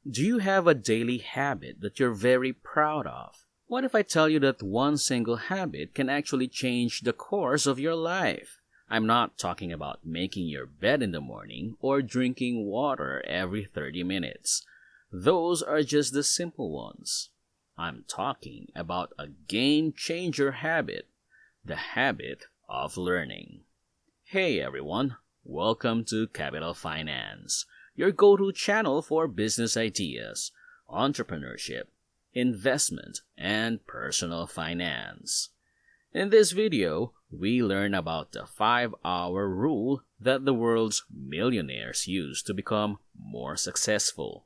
Do you have a daily habit that you're very proud of? What if I tell you that one single habit can actually change the course of your life? I'm not talking about making your bed in the morning or drinking water every 30 minutes. Those are just the simple ones. I'm talking about a game-changer habit, the habit of learning. Hey everyone, welcome to Capital Finance, your go-to channel for business ideas, entrepreneurship, investment, and personal finance. In this video, we learn about the 5-hour rule that the world's millionaires use to become more successful.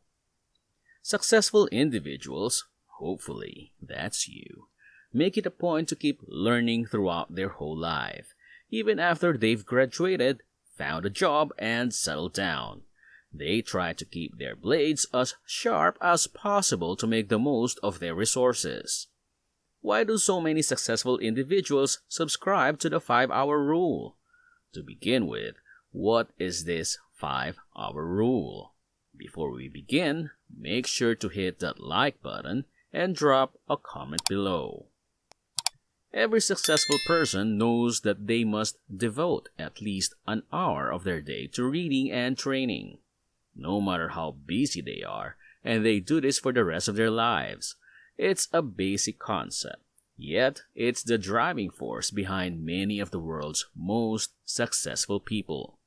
Successful individuals, hopefully that's you, make it a point to keep learning throughout their whole life, even after they've graduated, found a job, and settled down. They try to keep their blades as sharp as possible to make the most of their resources. Why do so many successful individuals subscribe to the 5-hour rule? To begin with, what is this 5-hour rule? Before we begin, make sure to hit that like button and drop a comment below. Every successful person knows that they must devote at least an hour of their day to reading and training, no matter how busy they are, and they do this for the rest of their lives. It's a basic concept, yet it's the driving force behind many of the world's most successful people.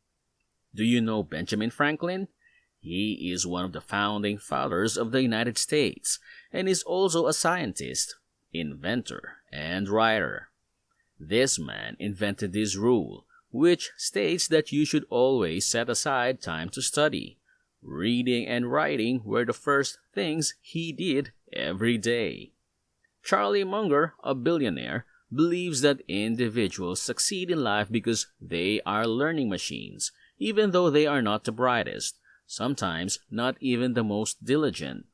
Do you know Benjamin Franklin? He is one of the founding fathers of the United States and is also a scientist, inventor, and writer. This man invented this rule, which states that you should always set aside time to study. Reading and writing were the first things he did every day. Charlie Munger, a billionaire, believes that individuals succeed in life because they are learning machines, even though they are not the brightest, sometimes not even the most diligent.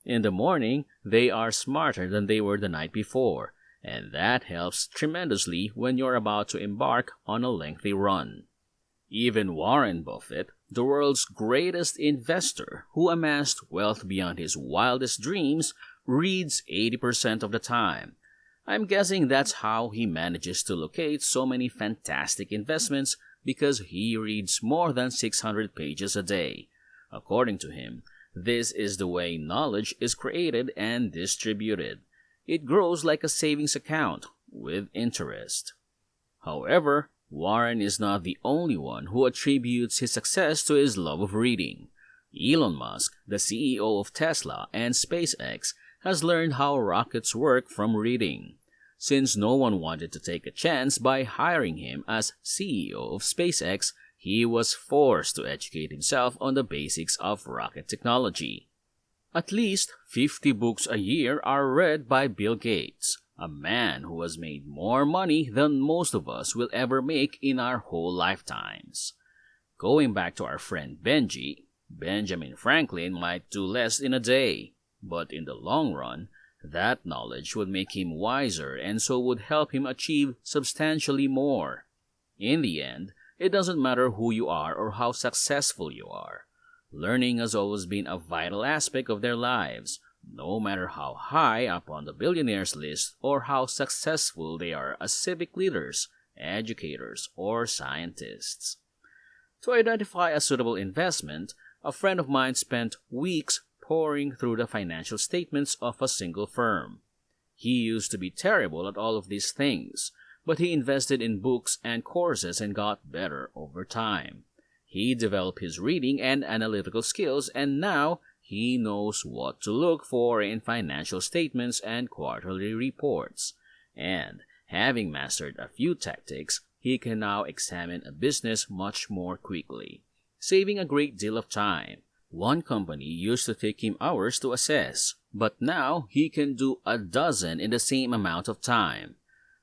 In the morning, they are smarter than they were the night before, and that helps tremendously when you're about to embark on a lengthy run. Even Warren Buffett, the world's greatest investor, who amassed wealth beyond his wildest dreams, reads 80% of the time. I'm guessing that's how he manages to locate so many fantastic investments, because he reads more than 600 pages a day. According to him, this is the way knowledge is created and distributed. It grows like a savings account, with interest. However, Warren is not the only one who attributes his success to his love of reading. Elon Musk, the CEO of Tesla and SpaceX, has learned how rockets work from reading. Since no one wanted to take a chance by hiring him as CEO of SpaceX, he was forced to educate himself on the basics of rocket technology. At least 50 books a year are read by Bill Gates, a man who has made more money than most of us will ever make in our whole lifetimes. Going back to our friend Benji, Benjamin Franklin might do less in a day, but in the long run, that knowledge would make him wiser and so would help him achieve substantially more. In the end, it doesn't matter who you are or how successful you are. Learning has always been a vital aspect of their lives, no matter how high up on the billionaires list or how successful they are as civic leaders, educators, or scientists. To identify a suitable investment, a friend of mine spent weeks poring through the financial statements of a single firm. He used to be terrible at all of these things, but he invested in books and courses and got better over time. He developed his reading and analytical skills, and now he knows what to look for in financial statements and quarterly reports. And, having mastered a few tactics, he can now examine a business much more quickly, saving a great deal of time. One company used to take him hours to assess, but now he can do a dozen in the same amount of time.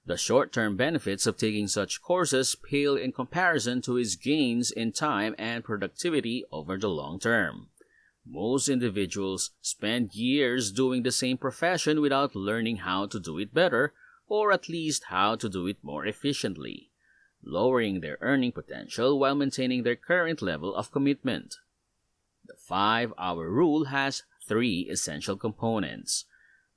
The short-term benefits of taking such courses pale in comparison to his gains in time and productivity over the long term. Most individuals spend years doing the same profession without learning how to do it better, or at least how to do it more efficiently, lowering their earning potential while maintaining their current level of commitment. The 5-hour rule has 3 essential components.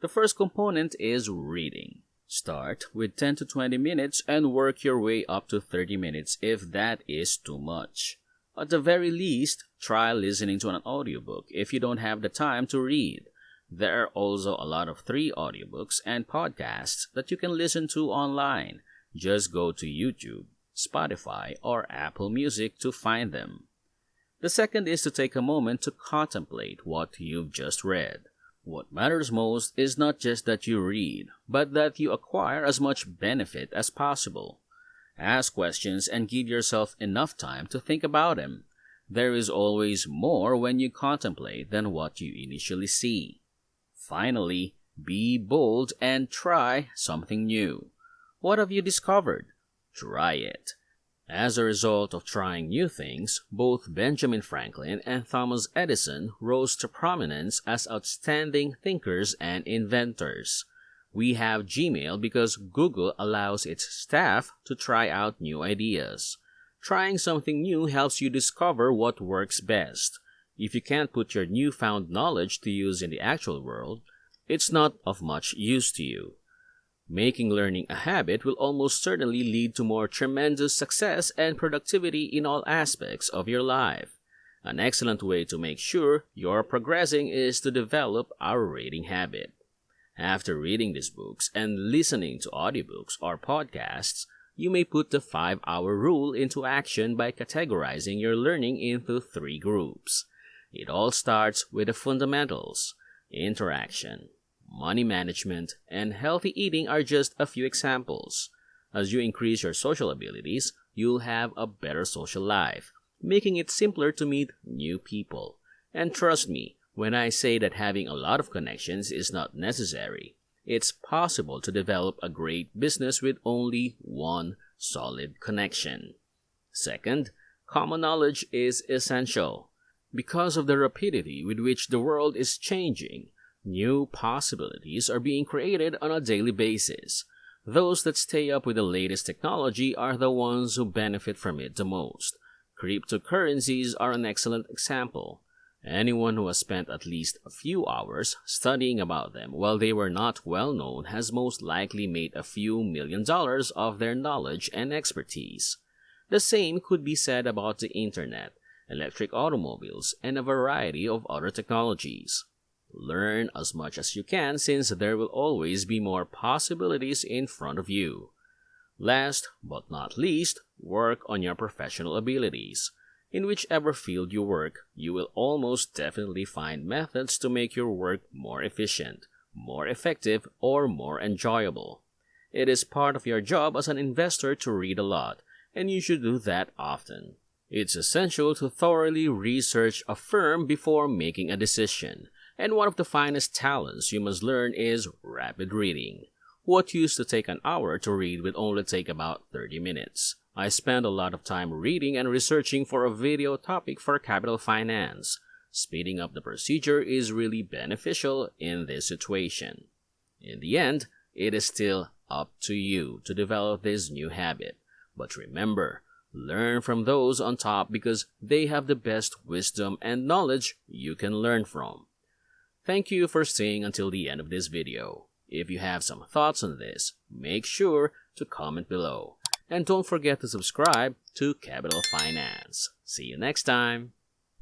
The first component is reading. Start with 10 to 20 minutes and work your way up to 30 minutes if that is too much. At the very least, try listening to an audiobook if you don't have the time to read. There are also a lot of free audiobooks and podcasts that you can listen to online. Just go to YouTube, Spotify, or Apple Music to find them. The second is to take a moment to contemplate what you've just read. What matters most is not just that you read, but that you acquire as much benefit as possible. Ask questions and give yourself enough time to think about them. There is always more when you contemplate than what you initially see. Finally, be bold and try something new. What have you discovered? Try it. As a result of trying new things, both Benjamin Franklin and Thomas Edison rose to prominence as outstanding thinkers and inventors. We have Gmail because Google allows its staff to try out new ideas. Trying something new helps you discover what works best. If you can't put your newfound knowledge to use in the actual world, it's not of much use to you. Making learning a habit will almost certainly lead to more tremendous success and productivity in all aspects of your life. An excellent way to make sure you're progressing is to develop a reading habit. After reading these books and listening to audiobooks or podcasts, you may put the 5-hour rule into action by categorizing your learning into 3 groups. It all starts with the fundamentals. Interaction, money management, and healthy eating are just a few examples. As you increase your social abilities, you'll have a better social life, making it simpler to meet new people. And trust me, when I say that having a lot of connections is not necessary, it's possible to develop a great business with only one solid connection. Second, common knowledge is essential. Because of the rapidity with which the world is changing, new possibilities are being created on a daily basis. Those that stay up with the latest technology are the ones who benefit from it the most. Cryptocurrencies are an excellent example. Anyone who has spent at least a few hours studying about them while they were not well known has most likely made a few $1,000,000 of their knowledge and expertise. The same could be said about the internet, electric automobiles, and a variety of other technologies. Learn as much as you can since there will always be more possibilities in front of you. Last but not least, work on your professional abilities. In whichever field you work, you will almost definitely find methods to make your work more efficient, more effective, or more enjoyable. It is part of your job as an investor to read a lot, and you should do that often. It's essential to thoroughly research a firm before making a decision. And one of the finest talents you must learn is rapid reading. What used to take an hour to read will only take about 30 minutes. I spend a lot of time reading and researching for a video topic for capital finance. Speeding up the procedure is really beneficial in this situation. In the end, it is still up to you to develop this new habit. But remember, learn from those on top because they have the best wisdom and knowledge you can learn from. Thank you for staying until the end of this video. If you have some thoughts on this, make sure to comment below. And don't forget to subscribe to Capital Finance. See you next time.